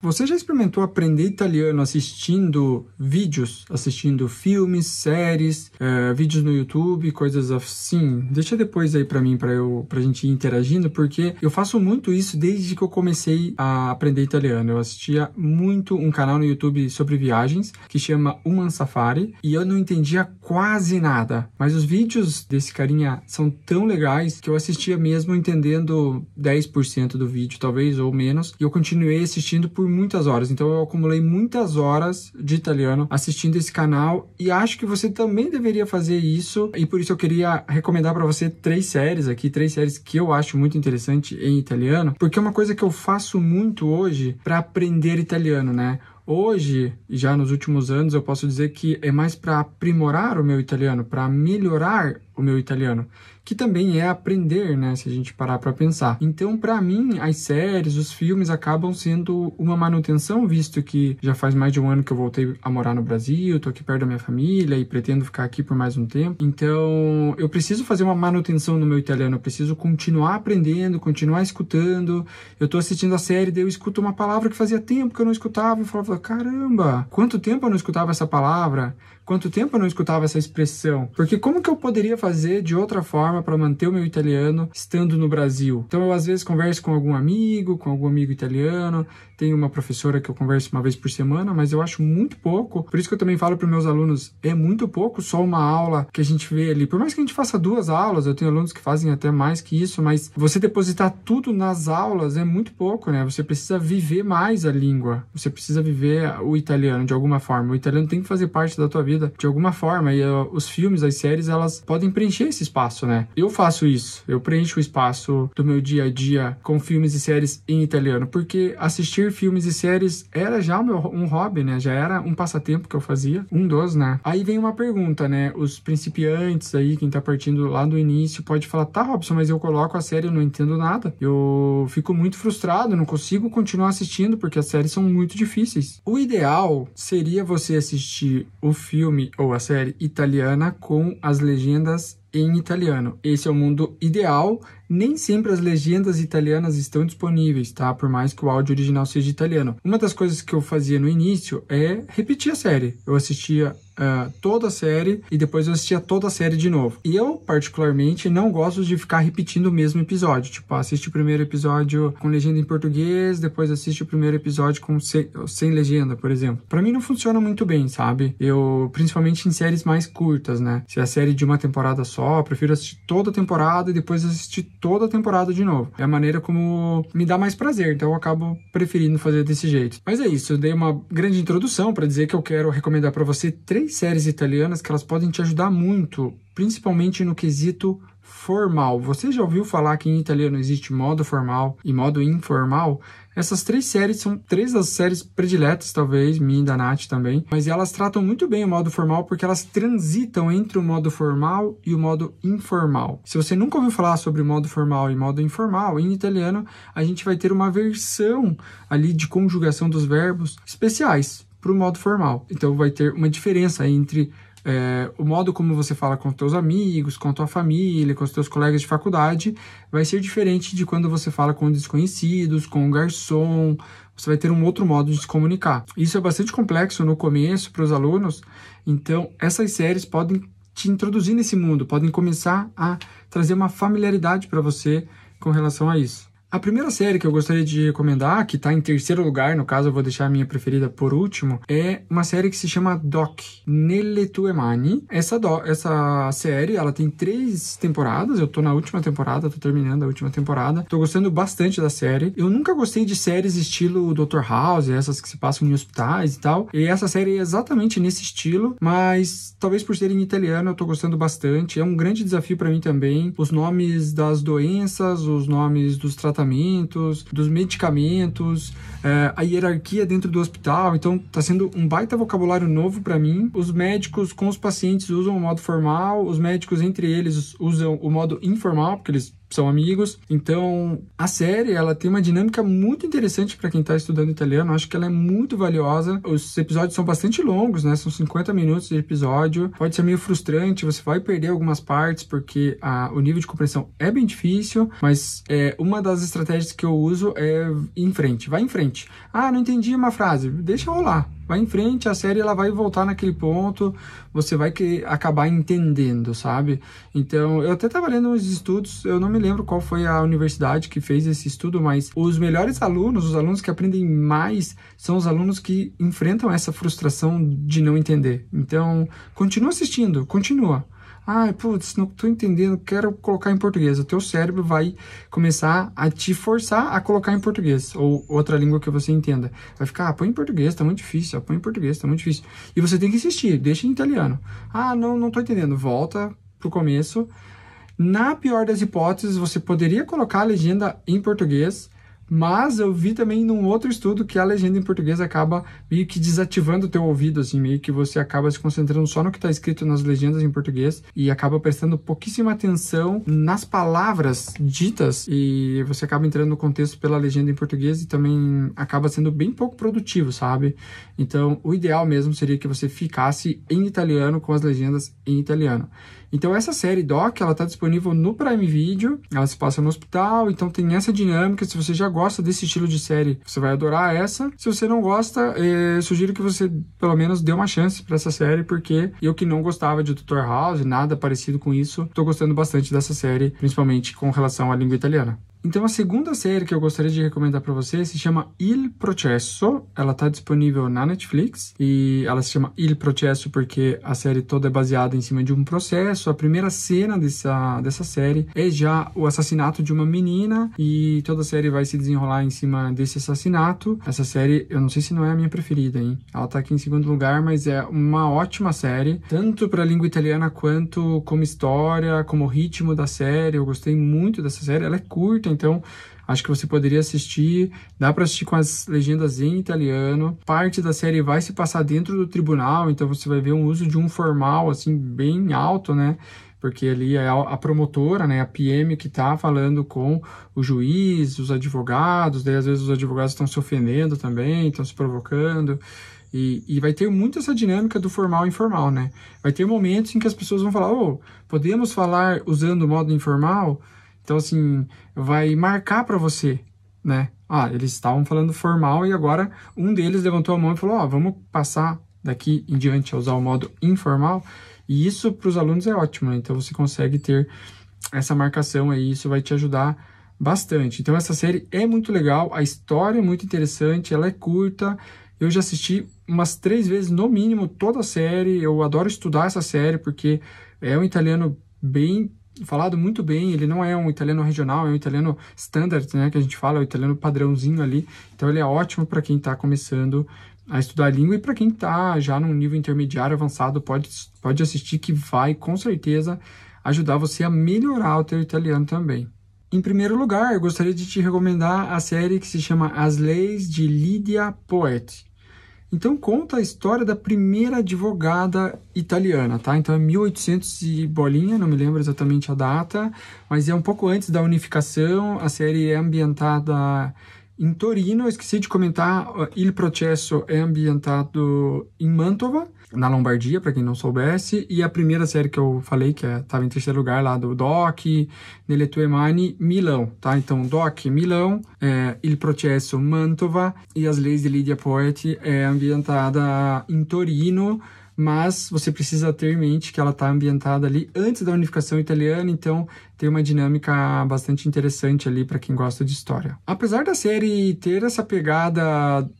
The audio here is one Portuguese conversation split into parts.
Você já experimentou aprender italiano assistindo vídeos, assistindo filmes, séries, vídeos no YouTube, coisas assim? Deixa depois aí pra mim, pra gente ir interagindo, porque eu faço muito isso desde que eu comecei a aprender italiano. Eu assistia muito um canal no YouTube sobre viagens, que chama Human Safari, e eu não entendia quase nada. Mas os vídeos desse carinha são tão legais que eu assistia mesmo entendendo 10% do vídeo, talvez, ou menos, e eu continuei assistindo por muitas horas. Então eu acumulei muitas horas de italiano assistindo esse canal, e acho que você também deveria fazer isso, e por isso eu queria recomendar para você 3 séries que eu acho muito interessante em italiano, porque é uma coisa que eu faço muito hoje para aprender italiano, né? Hoje, já nos últimos anos, eu posso dizer que é mais para aprimorar o meu italiano, para melhorar o meu italiano, que também é aprender, né, se a gente parar para pensar. Então, para mim, as séries, os filmes acabam sendo uma manutenção, visto que já faz mais de um ano que eu voltei a morar no Brasil, tô aqui perto da minha família e pretendo ficar aqui por mais um tempo. Então, eu preciso fazer uma manutenção no meu italiano, eu preciso continuar aprendendo, continuar escutando. Eu tô assistindo a série, daí eu escuto uma palavra que fazia tempo que eu não escutava e falava, caramba, quanto tempo eu não escutava essa palavra? Quanto tempo eu não escutava essa expressão? Porque como que eu poderia fazer de outra forma para manter o meu italiano estando no Brasil? Então eu às vezes converso com algum amigo italiano, tenho uma professora que eu converso uma vez por semana, mas eu acho muito pouco. Por isso que eu também falo para meus alunos, é muito pouco só uma aula que a gente vê ali. Por mais que a gente faça 2 aulas, eu tenho alunos que fazem até mais que isso, mas você depositar tudo nas aulas é muito pouco, né? Você precisa viver mais a língua, você precisa viver o italiano de alguma forma. O italiano tem que fazer parte da tua vida de alguma forma, e os filmes, as séries, elas podem preencher esse espaço, né? Eu faço isso, eu preencho o espaço do meu dia a dia com filmes e séries em italiano, porque assistir filmes e séries era já um hobby, né? Já era um passatempo que eu fazia, um dos, né? Aí vem uma pergunta, né? Os principiantes aí, quem tá partindo lá do início, pode falar, tá, Robson, mas eu coloco a série, eu não entendo nada, eu fico muito frustrado, não consigo continuar assistindo, porque as séries são muito difíceis. O ideal seria você assistir o filme ou a série italiana com as legendas em italiano. Esse é o mundo ideal. Nem sempre as legendas italianas estão disponíveis, tá? Por mais que o áudio original seja italiano. Uma das coisas que eu fazia no início é repetir a série. Eu assistia toda a série e depois eu assistia toda a série de novo. E eu, particularmente, não gosto de ficar repetindo o mesmo episódio. Tipo, assiste o primeiro episódio com legenda em português, depois assiste o primeiro episódio sem legenda, por exemplo. Pra mim não funciona muito bem, sabe? Principalmente em séries mais curtas, né? Se é a série de uma temporada só, eu prefiro assistir toda a temporada e depois assistir toda a temporada de novo. É a maneira como me dá mais prazer, então eu acabo preferindo fazer desse jeito. Mas é isso, eu dei uma grande introdução para dizer que eu quero recomendar para você 3 séries italianas que elas podem te ajudar muito, principalmente no quesito formal. Você já ouviu falar que em italiano existe modo formal e modo informal? Essas 3 séries são 3 das séries prediletas, talvez, minha e da Nath também, mas elas tratam muito bem o modo formal porque elas transitam entre o modo formal e o modo informal. Se você nunca ouviu falar sobre modo formal e modo informal, em italiano a gente vai ter uma versão ali de conjugação dos verbos especiais para o modo formal. Então vai ter uma diferença entre o modo como você fala com os teus amigos, com a tua família, com os teus colegas de faculdade, vai ser diferente de quando você fala com desconhecidos, com o garçom. Você vai ter um outro modo de se comunicar. Isso é bastante complexo no começo para os alunos, então essas séries podem te introduzir nesse mundo, podem começar a trazer uma familiaridade para você com relação a isso. A primeira série que eu gostaria de recomendar, que está em terceiro lugar, no caso eu vou deixar a minha preferida por último, é uma série que se chama Doc, Nelle tue mani. Essa série, ela tem 3 temporadas, eu tô na última temporada, tô terminando a última temporada, tô gostando bastante da série. Eu nunca gostei de séries estilo Dr. House, essas que se passam em hospitais e tal, e essa série é exatamente nesse estilo, mas talvez por ser em italiano eu tô gostando bastante. É um grande desafio para mim também, os nomes das doenças, os nomes dos tratamentos, dos medicamentos, a hierarquia dentro do hospital. Então tá sendo um baita vocabulário novo para mim. Os médicos com os pacientes usam o modo formal, os médicos entre eles usam o modo informal, porque eles são amigos. Então, a série, ela tem uma dinâmica muito interessante para quem tá estudando italiano. Acho que ela é muito valiosa. Os episódios são bastante longos, né? São 50 minutos de episódio. Pode ser meio frustrante, você vai perder algumas partes, porque o nível de compreensão é bem difícil, mas uma das estratégias que eu uso é ir em frente. Vai em frente. Ah, não entendi uma frase. Deixa rolar. Vai em frente, a série ela vai voltar naquele ponto, você vai acabar entendendo, sabe? Então, eu até estava lendo uns estudos, eu não me lembro qual foi a universidade que fez esse estudo, mas os melhores alunos, os alunos que aprendem mais, são os alunos que enfrentam essa frustração de não entender. Então, continua assistindo, continua. Ah, putz, não tô entendendo, quero colocar em português. O teu cérebro vai começar a te forçar a colocar em português, ou outra língua que você entenda. Vai ficar, põe em português, tá muito difícil, põe em português, tá muito difícil. E você tem que insistir, deixa em italiano. Ah, não tô entendendo, volta pro começo. Na pior das hipóteses, você poderia colocar a legenda em português, mas eu vi também num outro estudo que a legenda em português acaba meio que desativando o teu ouvido, assim, meio que você acaba se concentrando só no que está escrito nas legendas em português e acaba prestando pouquíssima atenção nas palavras ditas e você acaba entrando no contexto pela legenda em português e também acaba sendo bem pouco produtivo, sabe? Então, o ideal mesmo seria que você ficasse em italiano com as legendas em italiano. Então, essa série Doc, ela está disponível no Prime Video, ela se passa no hospital, então tem essa dinâmica. Se você já gosta desse estilo de série, você vai adorar essa. Se você não gosta, sugiro que você, pelo menos, dê uma chance para essa série, porque eu que não gostava de Dr. House, nada parecido com isso, estou gostando bastante dessa série, principalmente com relação à língua italiana. Então, a segunda série que eu gostaria de recomendar para você se chama Il Processo. Ela está disponível na Netflix e ela se chama Il Processo porque a série toda é baseada em cima de um processo. A primeira cena dessa série é já o assassinato de uma menina e toda a série vai se desenrolar em cima desse assassinato. Essa série, eu não sei se não é a minha preferida, hein? Ela tá aqui em segundo lugar, mas é uma ótima série, tanto para a língua italiana quanto como história, como ritmo da série. Eu gostei muito dessa série. Ela é curta, então acho que você poderia assistir, dá para assistir com as legendas em italiano. Parte da série vai se passar dentro do tribunal, então você vai ver um uso de um formal assim bem alto, né? Porque ali é a promotora, né, a PM que tá falando com o juiz, os advogados, daí às vezes os advogados estão se ofendendo também, estão se provocando. E vai ter muito essa dinâmica do formal e informal, né? Vai ter momentos em que as pessoas vão falar, podemos falar usando o modo informal? Então, assim, vai marcar para você, né? Eles estavam falando formal e agora um deles levantou a mão e falou, vamos passar daqui em diante a usar o modo informal. E isso para os alunos é ótimo, né? Então, você consegue ter essa marcação aí, isso vai te ajudar bastante. Então, essa série é muito legal, a história é muito interessante, ela é curta. Eu já assisti umas 3 vezes, no mínimo, toda a série. Eu adoro estudar essa série porque é um italiano bem falado muito bem, ele não é um italiano regional, é um italiano standard, né, que a gente fala, é um italiano padrãozinho ali, então ele é ótimo para quem está começando a estudar a língua e para quem está já num nível intermediário avançado, pode assistir que vai, com certeza, ajudar você a melhorar o teu italiano também. Em primeiro lugar, eu gostaria de te recomendar a série que se chama As Leis de Lydia Poeti. Então, conta a história da primeira advogada italiana, tá? Então, é 1800 e bolinha, não me lembro exatamente a data, mas é um pouco antes da unificação. A série é ambientada em Torino. Eu esqueci de comentar, Il Processo é ambientado em Mantova, na Lombardia, para quem não soubesse, e a primeira série que eu falei, que estava em terceiro lugar lá do Doc, Nelle tue mani, Milão, tá? Então, Doc, Milão, Il Processo, Mantova, e As Leis de Lydia Poeti é ambientada em Torino, mas você precisa ter em mente que ela está ambientada ali antes da unificação italiana, então tem uma dinâmica bastante interessante ali para quem gosta de história. Apesar da série ter essa pegada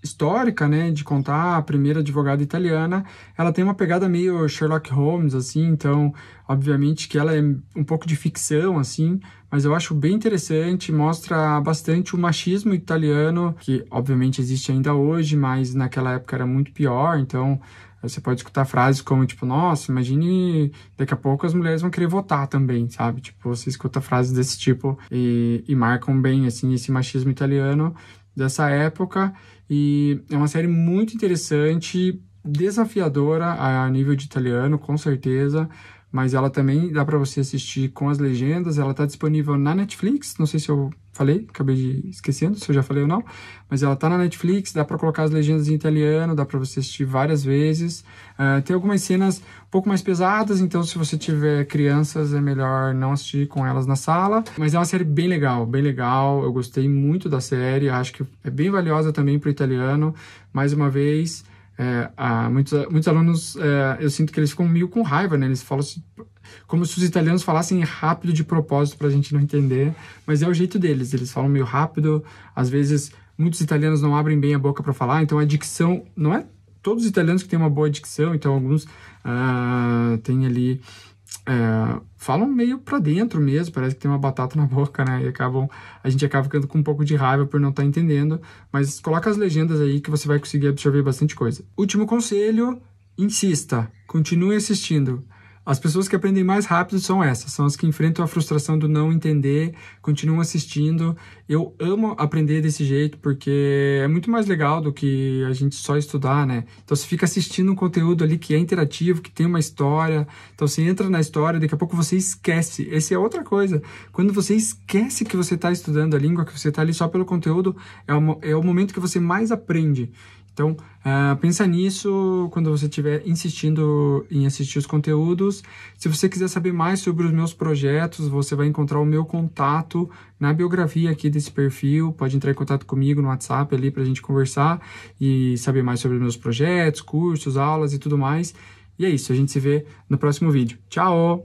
histórica, né, de contar a primeira advogada italiana, ela tem uma pegada meio Sherlock Holmes, assim, então, obviamente que ela é um pouco de ficção, assim, mas eu acho bem interessante, mostra bastante o machismo italiano, que obviamente existe ainda hoje, mas naquela época era muito pior, então você pode escutar frases como, tipo, nossa, imagine daqui a pouco as mulheres vão querer votar também, sabe? Tipo, você escuta frases desse tipo e marcam bem, assim, esse machismo italiano dessa época. E é uma série muito interessante, desafiadora a nível de italiano, com certeza, mas ela também dá para você assistir com as legendas. Ela está disponível na Netflix, não sei se eu falei, acabei de esquecendo se eu já falei ou não, mas ela tá na Netflix, dá para colocar as legendas em italiano, dá para você assistir várias vezes. Tem algumas cenas um pouco mais pesadas, então se você tiver crianças é melhor não assistir com elas na sala, mas é uma série bem legal, eu gostei muito da série, acho que é bem valiosa também para o italiano. Mais uma vez, muitos alunos, eu sinto que eles ficam meio com raiva, né? Eles falam assim, como se os italianos falassem rápido de propósito para a gente não entender, mas é o jeito deles, eles falam meio rápido, às vezes muitos italianos não abrem bem a boca para falar, então a dicção, não é todos os italianos que têm uma boa dicção, então alguns têm ali, falam meio para dentro mesmo, parece que tem uma batata na boca, né, e a gente acaba ficando com um pouco de raiva por não estar entendendo, mas coloca as legendas aí que você vai conseguir absorver bastante coisa. Último conselho, insista, continue assistindo. As pessoas que aprendem mais rápido são essas, são as que enfrentam a frustração do não entender, continuam assistindo. Eu amo aprender desse jeito, porque é muito mais legal do que a gente só estudar, né? Então você fica assistindo um conteúdo ali que é interativo, que tem uma história, então você entra na história, daqui a pouco você esquece. Essa é outra coisa. Quando você esquece que você está estudando a língua, que você está ali só pelo conteúdo, é o momento que você mais aprende. Então, pensa nisso quando você estiver insistindo em assistir os conteúdos. Se você quiser saber mais sobre os meus projetos, você vai encontrar o meu contato na biografia aqui desse perfil. Pode entrar em contato comigo no WhatsApp ali para a gente conversar e saber mais sobre os meus projetos, cursos, aulas e tudo mais. E é isso, a gente se vê no próximo vídeo. Tchau!